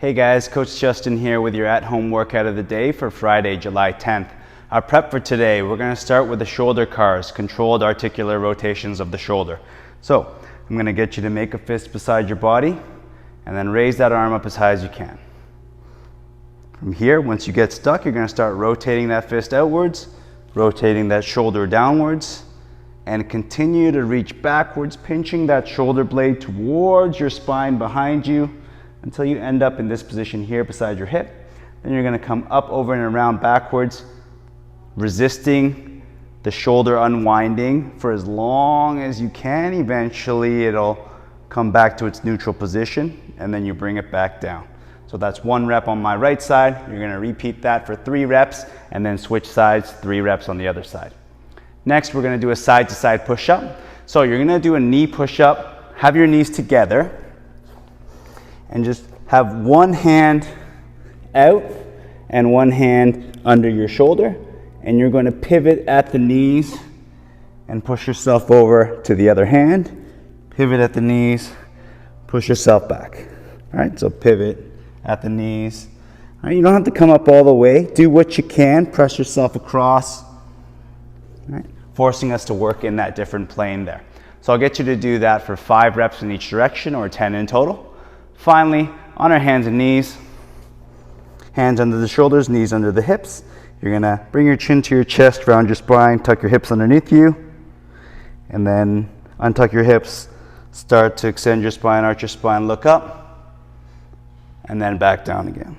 Hey guys, Coach Justin here with your at-home workout of the day for Friday, July 10th. Our prep for today, we're going to start with the shoulder cars, controlled articular rotations of the shoulder. So I'm going to get you to make a fist beside your body and then raise that arm up as high as you can. From here, once you get stuck, you're going to start rotating that fist outwards, rotating that shoulder downwards, and continue to reach backwards, pinching that shoulder blade towards your spine behind you until you end up in this position here beside your hip. Then you're going to come up, over, and around backwards, resisting the shoulder unwinding for as long as you can. Eventually it'll come back to its neutral position and then you bring it back down. So that's 1 rep on my right side. You're going to repeat that for 3 reps and then switch sides, 3 reps on the other side. Next, we're going to do a side-to-side push-up. So you're going to do a knee push-up, have your knees together, and just have one hand out and one hand under your shoulder, and you're going to pivot at the knees and push yourself over to the other hand. Pivot at the knees, push yourself back. All right, so pivot at the knees. All right, you don't have to come up all the way. Do what you can, press yourself across. All right, forcing us to work in that different plane there. So I'll get you to do that for 5 reps in each direction, or 10 in total. Finally, on our hands and knees, hands under the shoulders, knees under the hips. You're going to bring your chin to your chest, round your spine, tuck your hips underneath you, and then untuck your hips, start to extend your spine, arch your spine, look up, and then back down again.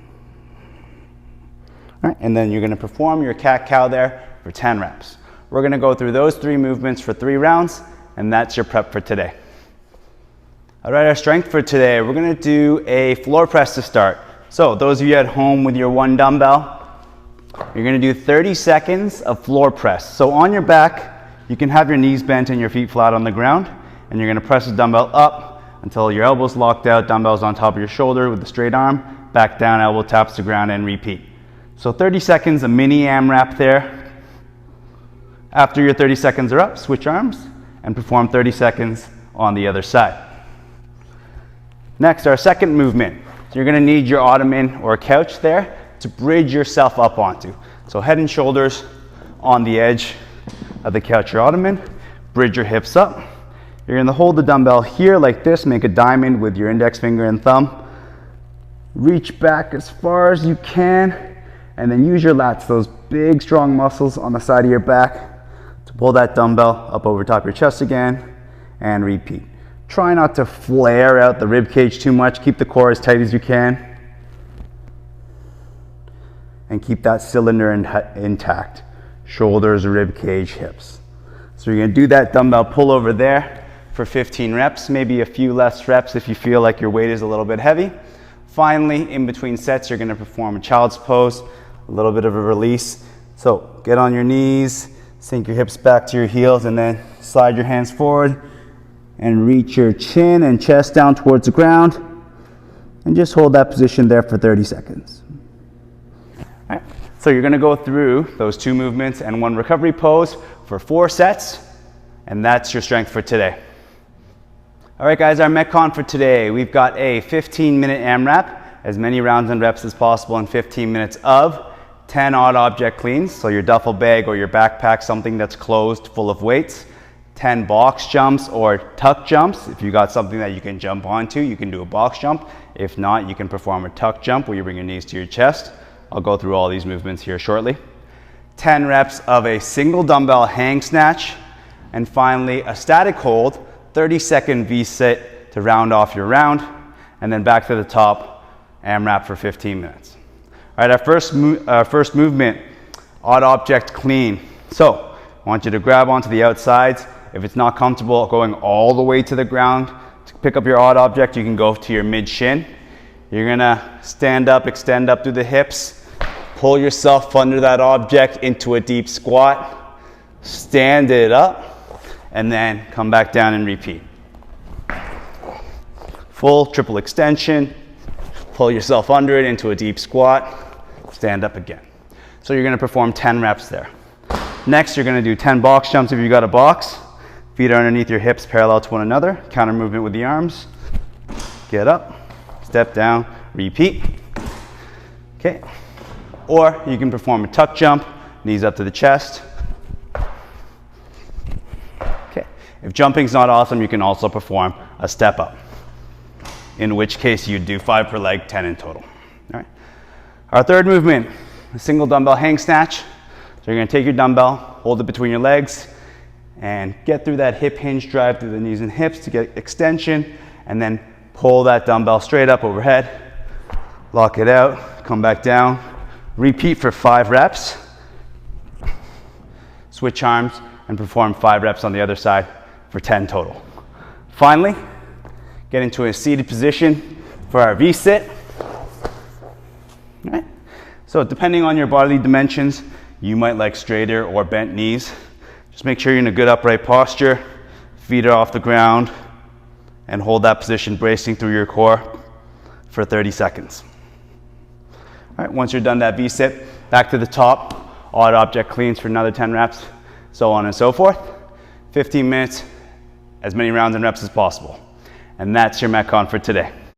All right, and then you're going to perform your cat-cow there for 10 reps. We're going to go through those 3 movements for 3 rounds, and that's your prep for today. All right, our strength for today, we're going to do a floor press to start. So those of you at home with your 1 dumbbell, you're going to do 30 seconds of floor press. So on your back, you can have your knees bent and your feet flat on the ground, and you're going to press the dumbbell up until your elbows locked out, dumbbells on top of your shoulder with the straight arm, back down, elbow taps the ground, and repeat. So 30 seconds, a mini AMRAP there. After your 30 seconds are up, switch arms and perform 30 seconds on the other side. Next, our second movement. You're going to need your ottoman or couch there to bridge yourself up onto. So head and shoulders on the edge of the couch or ottoman. Bridge your hips up. You're going to hold the dumbbell here like this. Make a diamond with your index finger and thumb. Reach back as far as you can. And then use your lats, those big strong muscles on the side of your back, to pull that dumbbell up over top of your chest again and repeat. Try not to flare out the rib cage too much. Keep the core as tight as you can. And keep that cylinder intact. Shoulders, rib cage, hips. So you're going to do that dumbbell pull over there for 15 reps, maybe a few less reps if you feel like your weight is a little bit heavy. Finally, in between sets, you're going to perform a child's pose, a little bit of a release. So get on your knees, sink your hips back to your heels, and then slide your hands forward and reach your chin and chest down towards the ground, and just hold that position there for 30 seconds. All right. So you're going to go through those 2 movements and 1 recovery pose for 4 sets, and that's your strength for today. All right, guys, our Metcon for today, we've got a 15-minute AMRAP, as many rounds and reps as possible in 15 minutes of 10 odd object cleans, so your duffel bag or your backpack, something that's closed, full of weights. 10 box jumps or tuck jumps. If you got something that you can jump onto, you can do a box jump. If not, you can perform a tuck jump where you bring your knees to your chest. I'll go through all these movements here shortly. 10 reps of a single dumbbell hang snatch. And finally, a static hold, 30-second V-sit to round off your round. And then back to the top, AMRAP for 15 minutes. All right, our first movement, odd object clean. So I want you to grab onto the outsides. If it's not comfortable going all the way to the ground to pick up your odd object, you can go to your mid shin. You're gonna stand up, extend up through the hips, pull yourself under that object into a deep squat, stand it up, and then come back down and repeat. Full triple extension, pull yourself under it into a deep squat, stand up again. So you're gonna perform 10 reps there. Next, you're gonna do 10 box jumps if you got a box. Feet are underneath your hips, parallel to one another. Counter movement with the arms. Get up, step down, repeat. Okay. Or you can perform a tuck jump, knees up to the chest. Okay. If jumping's not awesome, you can also perform a step up, in which case you do 5 per leg, 10 in total. All right. Our third movement, a single dumbbell hang snatch. So you're going to take your dumbbell, hold it between your legs, and get through that hip hinge drive through the knees and hips to get extension, and then pull that dumbbell straight up overhead, lock it out, come back down, repeat for 5 reps, switch arms, and perform 5 reps on the other side for 10 total. Finally, get into a seated position for our V-sit. All right. So depending on your bodily dimensions, you might like straighter or bent knees. Just make sure you're in a good upright posture, feet are off the ground, and hold that position bracing through your core for 30 seconds. All right, once you're done that V-sit, back to the top, odd object cleans for another 10 reps, so on and so forth. 15 minutes, as many rounds and reps as possible. And that's your Metcon for today.